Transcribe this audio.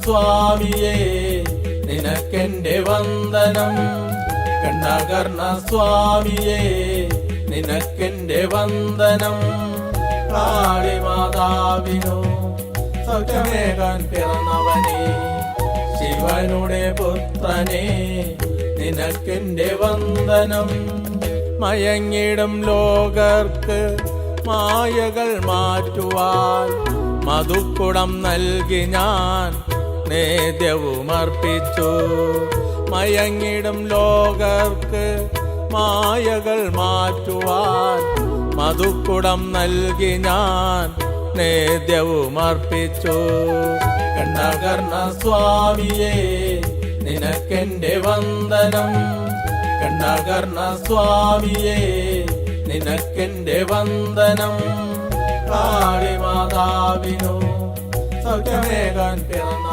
സ്വാമിയേ നിനക്കെന്റെ വന്ദനം. കണ്ണകർണ സ്വാമിയേ നിനക്കെന്റെ വന്ദനം. കാളിമാതാവിനോ സൗഖ്യമേകാൻ പിറന്നവനേ, ശിവനുടെ പുത്രനേ നിനക്കെന്റെ വന്ദനം. മയങ്ങിടും ലോകർക്ക് മായകൾ മാറ്റുവാൻ മധുക്കുടം നൽകി ഞാൻ നേദ്യവും അർപ്പിച്ചു. മയങ്ങിടും ലോകർക്ക് മായകൾ മാറ്റുവാൻ മധുക്കുടം നൽകി ഞാൻ നേദ്യവും അർപ്പിച്ചു. കണ്ണകർണ സ്വാമിയേ നിനക്കെന്റെ വന്ദനം. കണ്ണകർണ സ്വാമിയേ നിനക്കെന്റെ വന്ദനം. കാളിമാതാവിനോ സൗഖ്യമേകാൻ പിറന്ന